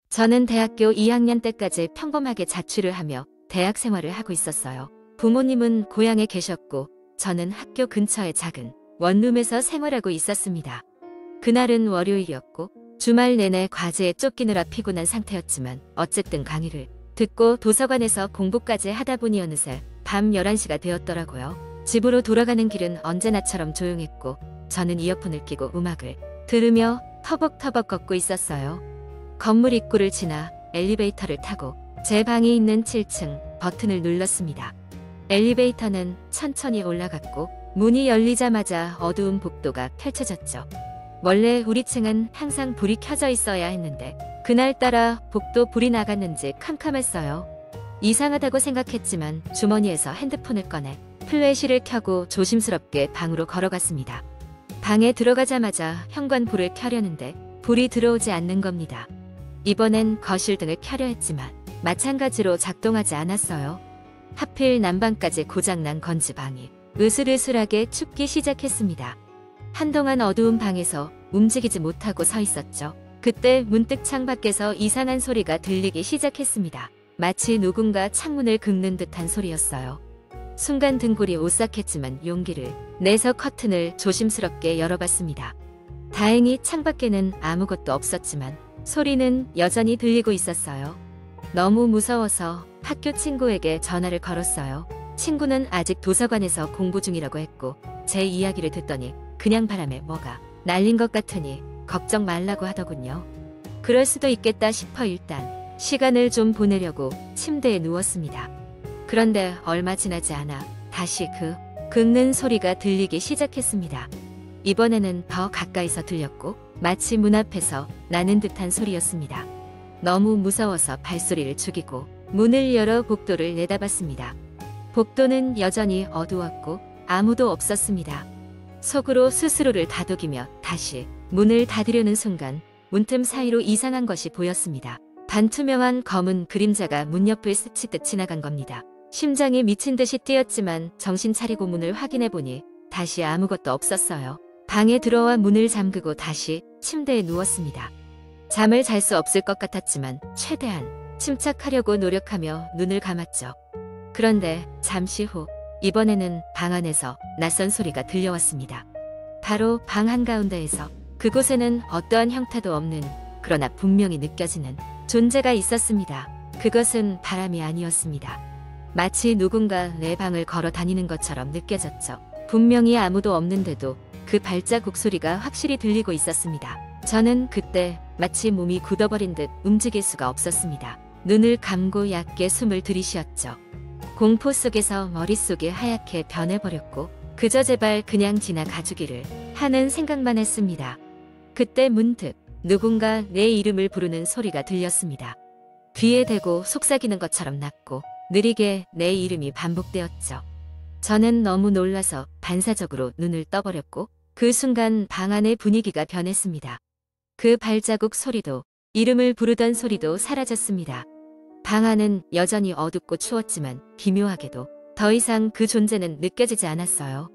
저는 대학교 2학년 때까지 평범하게 자취를 하며 대학 생활을 하고 있었어요. 부모님은 고향에 계셨고 저는 학교 근처의 작은 원룸에서 생활하고 있었습니다. 그날은 월요일이었고 주말 내내 과제에 쫓기느라 피곤한 상태였지만 어쨌든 강의를 듣고 도서관에서 공부까지 하다 보니 어느새 밤 11시가 되었더라고요. 집으로 돌아가는 길은 언제나처럼 조용했고 저는 이어폰을 끼고 음악을 들으며 터벅터벅 걷고 있었어요. 건물 입구를 지나 엘리베이터를 타고 제 방이 있는 7층 버튼을 눌렀습니다. 엘리베이터는 천천히 올라갔고 문이 열리자마자 어두운 복도가 펼쳐졌죠. 원래 우리 층은 항상 불이 켜져 있어야 했는데 그날따라 복도 불이 나갔는지 캄캄했어요. 이상하다고 생각했지만 주머니에서 핸드폰을 꺼내 플래시를 켜고 조심스럽게 방으로 걸어갔습니다. 방에 들어가자마자 현관불을 켜려는데 불이 들어오지 않는 겁니다. 이번엔 거실 등을 켜려 했지만 마찬가지로 작동하지 않았어요. 하필 난방까지 고장난 건지 방이 으슬으슬하게 춥기 시작했습니다. 한동안 어두운 방에서 움직이지 못하고 서 있었죠. 그때 문득 창밖에서 이상한 소리가 들리기 시작했습니다. 마치 누군가 창문을 긁는 듯한 소리였어요. 순간 등골이 오싹했지만 용기를 내서 커튼을 조심스럽게 열어봤습니다. 다행히 창밖에는 아무것도 없었지만 소리는 여전히 들리고 있었어요. 너무 무서워서 학교 친구에게 전화를 걸었어요. 친구는 아직 도서관에서 공부 중이라고 했고 제 이야기를 듣더니 그냥 바람에 뭐가 날린 것 같으니 걱정 말라고 하더군요. 그럴 수도 있겠다 싶어 일단 시간을 좀 보내려고 침대에 누웠습니다. 그런데 얼마 지나지 않아 다시 그 긁는 소리가 들리기 시작했습니다. 이번에는 더 가까이서 들렸고 마치 문 앞에서 나는 듯한 소리였습니다. 너무 무서워서 발소리를 죽이고 문을 열어 복도를 내다봤습니다. 복도는 여전히 어두웠고 아무도 없었습니다. 속으로 스스로를 다독이며 다시 문을 닫으려는 순간 문틈 사이로 이상한 것이 보였습니다. 반투명한 검은 그림자가 문 옆을 스치듯 지나간 겁니다. 심장이 미친 듯이 뛰었지만 정신 차리고 문을 확인해보니 다시 아무것도 없었어요. 방에 들어와 문을 잠그고 다시 침대에 누웠습니다. 잠을 잘 수 없을 것 같았지만 최대한 침착하려고 노력하며 눈을 감았죠. 그런데 잠시 후 이번에는 방 안에서 낯선 소리가 들려왔습니다. 바로 방 한가운데에서 그곳에는 어떠한 형태도 없는 그러나 분명히 느껴지는 존재가 있었습니다. 그것은 바람이 아니었습니다. 마치 누군가 내 방을 걸어 다니는 것처럼 느껴졌죠. 분명히 아무도 없는데도 그 발자국 소리가 확실히 들리고 있었습니다. 저는 그때 마치 몸이 굳어버린 듯 움직일 수가 없었습니다. 눈을 감고 얕게 숨을 들이쉬었죠. 공포 속에서 머릿속이 하얗게 변해버렸고 그저 제발 그냥 지나가주기를 하는 생각만 했습니다. 그때 문득 누군가 내 이름을 부르는 소리가 들렸습니다. 귀에 대고 속삭이는 것처럼 낮고 느리게 내 이름이 반복되었죠. 저는 너무 놀라서 반사적으로 눈을 떠버렸고 그 순간 방 안의 분위기가 변했습니다. 그 발자국 소리도 이름을 부르던 소리도 사라졌습니다. 방 안은 여전히 어둡고 추웠지만 기묘하게도 더 이상 그 존재는 느껴지지 않았어요.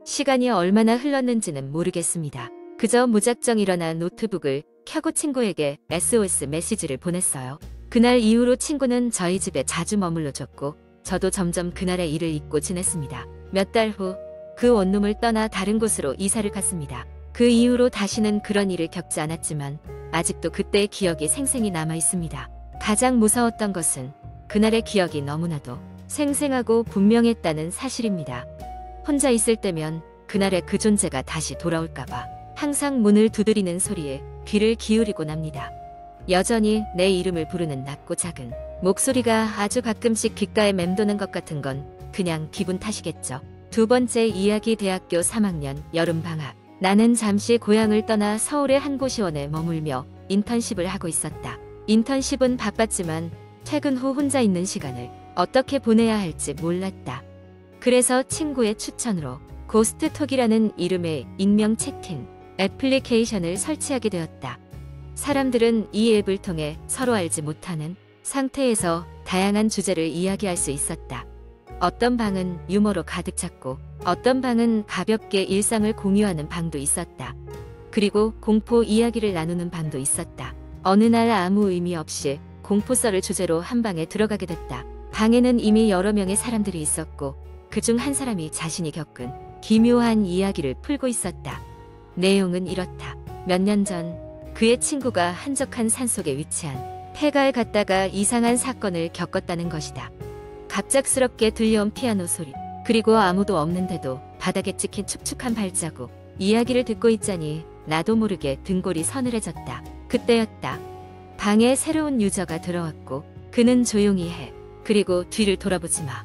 시간이 얼마나 흘렀는지는 모르겠습니다. 그저 무작정 일어나 노트북을 켜고 친구에게 SOS 메시지를 보냈어요. 그날 이후로 친구는 저희 집에 자주 머물러줬고 저도 점점 그날의 일을 잊고 지냈습니다. 몇 달 후 그 원룸을 떠나 다른 곳으로 이사를 갔습니다. 그 이후로 다시는 그런 일을 겪지 않았지만 아직도 그때의 기억이 생생히 남아 있습니다. 가장 무서웠던 것은 그날의 기억이 너무나도 생생하고 분명했다는 사실입니다. 혼자 있을 때면 그날의 그 존재가 다시 돌아올까봐 항상 문을 두드리는 소리에 귀를 기울이곤 합니다. 여전히 내 이름을 부르는 낮고 작은 목소리가 아주 가끔씩 귓가에 맴도는 것 같은 건 그냥 기분 탓이겠죠. 두 번째 이야기 대학교 3학년 여름방학. 나는 잠시 고향을 떠나 서울의 한 고시원에 머물며 인턴십을 하고 있었다. 인턴십은 바빴지만 퇴근 후 혼자 있는 시간을 어떻게 보내야 할지 몰랐다. 그래서 친구의 추천으로 고스트톡이라는 이름의 익명 채팅 애플리케이션을 설치하게 되었다. 사람들은 이 앱을 통해 서로 알지 못하는 상태에서 다양한 주제를 이야기할 수 있었다. 어떤 방은 유머로 가득 찼고 어떤 방은 가볍게 일상을 공유하는 방도 있었다. 그리고 공포 이야기를 나누는 방도 있었다. 어느 날 아무 의미 없이 공포썰을 주제로 한 방에 들어가게 됐다. 방에는 이미 여러 명의 사람들이 있었고 그중 한 사람이 자신이 겪은 기묘한 이야기를 풀고 있었다. 내용은 이렇다. 몇 년 전 그의 친구가 한적한 산속에 위치한 폐가에 갔다가 이상한 사건을 겪었다는 것이다. 갑작스럽게 들려온 피아노 소리, 그리고 아무도 없는데도 바닥에 찍힌 축축한 발자국. 이야기를 듣고 있자니 나도 모르게 등골이 서늘해졌다. 그때였다. 방에 새로운 유저가 들어왔고 그는 조용히 해. 그리고 뒤를 돌아보지 마.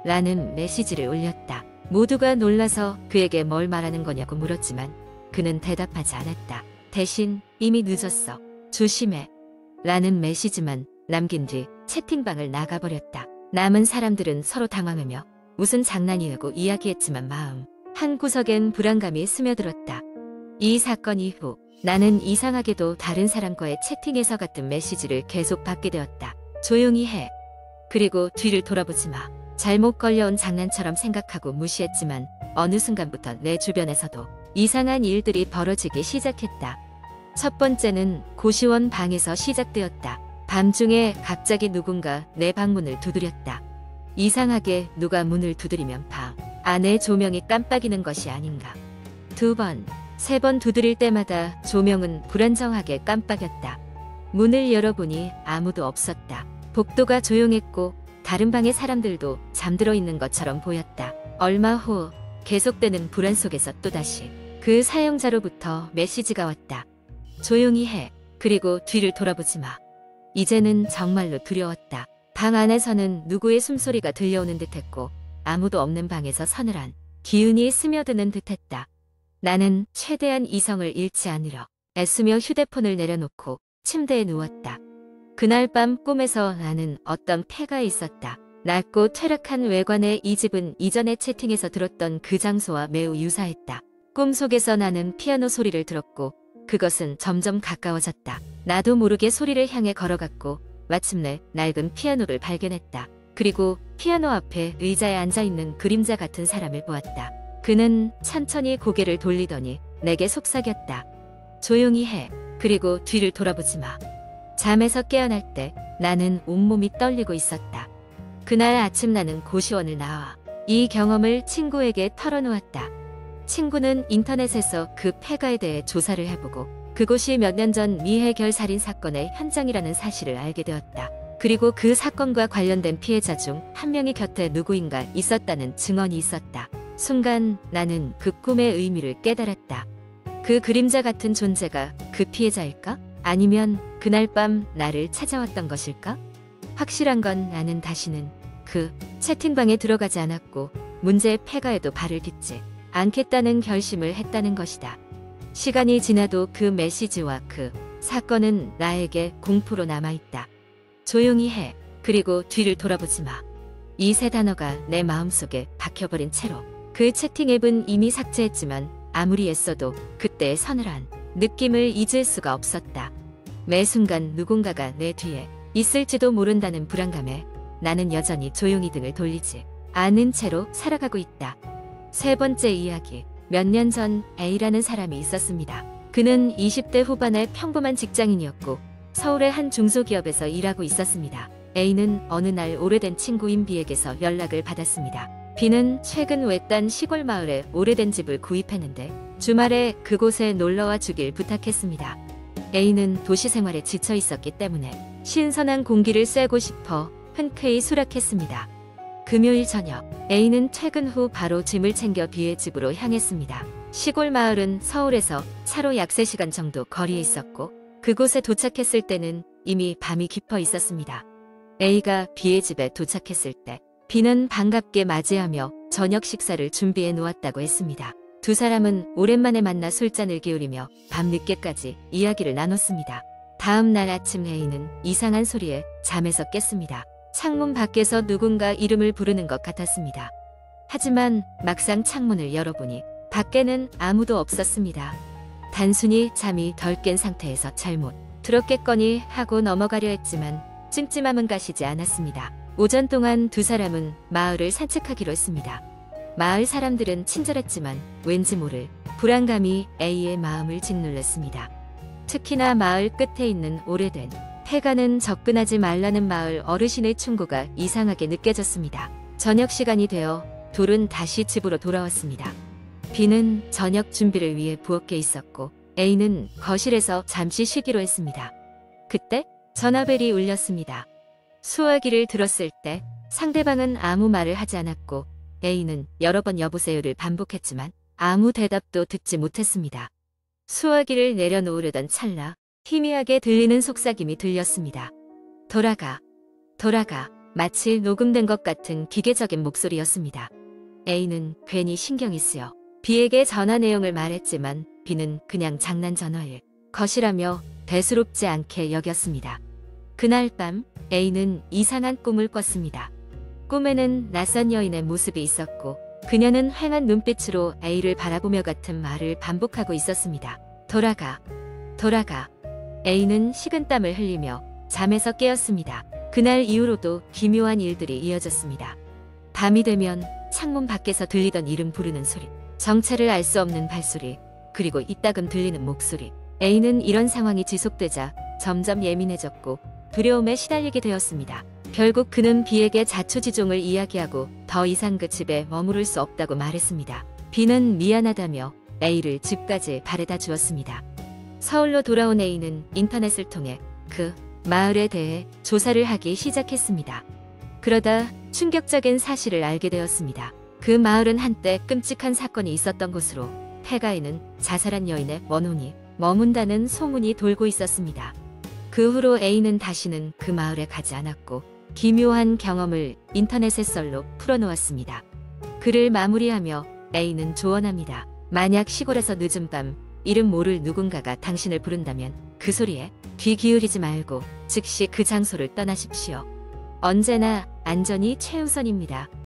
라는 메시지를 올렸다. 모두가 놀라서 그에게 뭘 말하는 거냐고 물었지만 그는 대답하지 않았다. 대신 이미 늦었어. 조심해. 라는 메시지만 남긴 뒤 채팅방을 나가버렸다. 남은 사람들은 서로 당황하며 무슨 장난이냐고 이야기했지만 마음 한구석엔 불안감이 스며들었다. 이 사건 이후 나는 이상하게도 다른 사람과의 채팅에서 같은 메시지를 계속 받게 되었다. 조용히 해. 그리고 뒤를 돌아보지 마. 잘못 걸려온 장난처럼 생각하고 무시했지만 어느 순간부터 내 주변에서도 이상한 일들이 벌어지기 시작했다. 첫 번째는 고시원 방에서 시작되었다. 밤중에 갑자기 누군가 내 방문을 두드렸다. 이상하게 누가 문을 두드리면 방 안에 조명이 깜빡이는 것이 아닌가. 2번, 3번 두드릴 때마다 조명은 불안정하게 깜빡였다. 문을 열어보니 아무도 없었다. 복도가 조용했고 다른 방의 사람들도 잠들어 있는 것처럼 보였다. 얼마 후 계속되는 불안 속에서 또다시 그 사용자로부터 메시지가 왔다. 조용히 해. 그리고 뒤를 돌아보지 마. 이제는 정말로 두려웠다. 방 안에서는 누구의 숨소리가 들려오는 듯했고 아무도 없는 방에서 서늘한 기운이 스며드는 듯했다. 나는 최대한 이성을 잃지 않으려 애쓰며 휴대폰을 내려놓고 침대에 누웠다. 그날 밤 꿈에서 나는 어떤 폐가에 있었다. 낮고 퇴락한 외관의 이 집은 이전에 채팅에서 들었던 그 장소와 매우 유사했다. 꿈속에서 나는 피아노 소리를 들었고 그것은 점점 가까워졌다. 나도 모르게 소리를 향해 걸어갔고 마침내 낡은 피아노를 발견했다. 그리고 피아노 앞에 의자에 앉아있는 그림자 같은 사람을 보았다. 그는 천천히 고개를 돌리더니 내게 속삭였다. 조용히 해. 그리고 뒤를 돌아보지 마. 잠에서 깨어날 때 나는 온몸이 떨리고 있었다. 그날 아침 나는 고시원을 나와 이 경험을 친구에게 털어놓았다. 친구는 인터넷에서 그 폐가에 대해 조사를 해보고 그곳이 몇 년 전 미해결 살인 사건의 현장이라는 사실을 알게 되었다. 그리고 그 사건과 관련된 피해자 중 한 명이 곁에 누구인가 있었다는 증언이 있었다. 순간 나는 그 꿈의 의미를 깨달았다. 그 그림자 같은 존재가 그 피해자일까? 아니면 그날 밤 나를 찾아왔던 것일까? 확실한 건 나는 다시는 그 채팅방에 들어가지 않았고 문제의 폐가에도 발을 딛지 않겠다는 결심을 했다는 것이다. 시간이 지나도 그 메시지와 그 사건은 나에게 공포로 남아있다. 조용히 해. 그리고 뒤를 돌아보지 마. 이 세 단어가 내 마음속에 박혀버린 채로 그 채팅 앱은 이미 삭제했지만 아무리 애써도 그때의 서늘한 느낌을 잊을 수가 없었다. 매 순간 누군가가 내 뒤에 있을지도 모른다는 불안감에 나는 여전히 조용히 등을 돌리지 않은 채로 살아가고 있다. 세 번째 이야기. 몇 년 전 A라는 사람이 있었습니다. 그는 20대 후반의 평범한 직장인이었고 서울의 한 중소기업에서 일하고 있었습니다. A는 어느 날 오래된 친구인 B에게서 연락을 받았습니다. B는 최근 외딴 시골 마을에 오래된 집을 구입했는데 주말에 그곳에 놀러와 주길 부탁했습니다. A는 도시 생활에 지쳐 있었기 때문에 신선한 공기를 쐬고 싶어 흔쾌히 수락했습니다. 금요일 저녁, A는 퇴근 후 바로 짐을 챙겨 B의 집으로 향했습니다. 시골 마을은 서울에서 차로 약 3시간 정도 거리에 있었고 그곳에 도착했을 때는 이미 밤이 깊어 있었습니다. A가 B의 집에 도착했을 때 B는 반갑게 맞이하며 저녁 식사를 준비해 놓았다고 했습니다. 두 사람은 오랜만에 만나 술잔을 기울이며 밤늦게까지 이야기를 나눴습니다. 다음 날 아침 A는 이상한 소리에 잠에서 깼습니다. 창문 밖에서 누군가 이름을 부르는 것 같았습니다. 하지만 막상 창문을 열어보니 밖에는 아무도 없었습니다. 단순히 잠이 덜 깬 상태에서 잘못 들었겠거니 하고 넘어가려 했지만 찜찜함은 가시지 않았습니다. 오전 동안 두 사람은 마을을 산책하기로 했습니다. 마을 사람들은 친절했지만 왠지 모를 불안감이 A의 마음을 짓눌렀습니다. 특히나 마을 끝에 있는 오래된 폐가는 접근하지 말라는 마을 어르신의 충고가 이상하게 느껴졌습니다. 저녁 시간이 되어 둘은 다시 집으로 돌아왔습니다. B는 저녁 준비를 위해 부엌에 있었고 A는 거실에서 잠시 쉬기로 했습니다. 그때 전화벨이 울렸습니다. 수화기를 들었을 때 상대방은 아무 말을 하지 않았고 A는 여러 번 여보세요를 반복했지만 아무 대답도 듣지 못했습니다. 수화기를 내려놓으려던 찰나 희미하게 들리는 속삭임이 들렸습니다. 돌아가, 돌아가. 마치 녹음된 것 같은 기계적인 목소리였습니다. A는 괜히 신경이 쓰여 B에게 전화 내용을 말했지만 B는 그냥 장난 전화일 것이라며 대수롭지 않게 여겼습니다. 그날 밤 A는 이상한 꿈을 꿨습니다. 꿈에는 낯선 여인의 모습이 있었고 그녀는 휑한 눈빛으로 A를 바라보며 같은 말을 반복하고 있었습니다. 돌아가, 돌아가. A는 식은땀을 흘리며 잠에서 깨었습니다. 그날 이후로도 기묘한 일들이 이어졌습니다. 밤이 되면 창문 밖에서 들리던 이름 부르는 소리, 정체를 알 수 없는 발소리, 그리고 이따금 들리는 목소리. A는 이런 상황이 지속되자 점점 예민해졌고 두려움에 시달리게 되었습니다. 결국 그는 B에게 자초지종을 이야기하고 더 이상 그 집에 머무를 수 없다고 말했습니다. B는 미안하다며 A를 집까지 바래다 주었습니다. 서울로 돌아온 A는 인터넷을 통해 그 마을에 대해 조사를 하기 시작했습니다. 그러다 충격적인 사실을 알게 되었습니다. 그 마을은 한때 끔찍한 사건이 있었던 곳으로 폐가에는 자살한 여인의 원혼이 머문다는 소문이 돌고 있었습니다. 그 후로 A는 다시는 그 마을에 가지 않았고 기묘한 경험을 인터넷의 썰로 풀어놓았습니다. 글을 마무리하며 A는 조언합니다. 만약 시골에서 늦은 밤 이름 모를 누군가가 당신을 부른다면 그 소리에 귀 기울이지 말고 즉시 그 장소를 떠나십시오. 언제나 안전이 최우선입니다.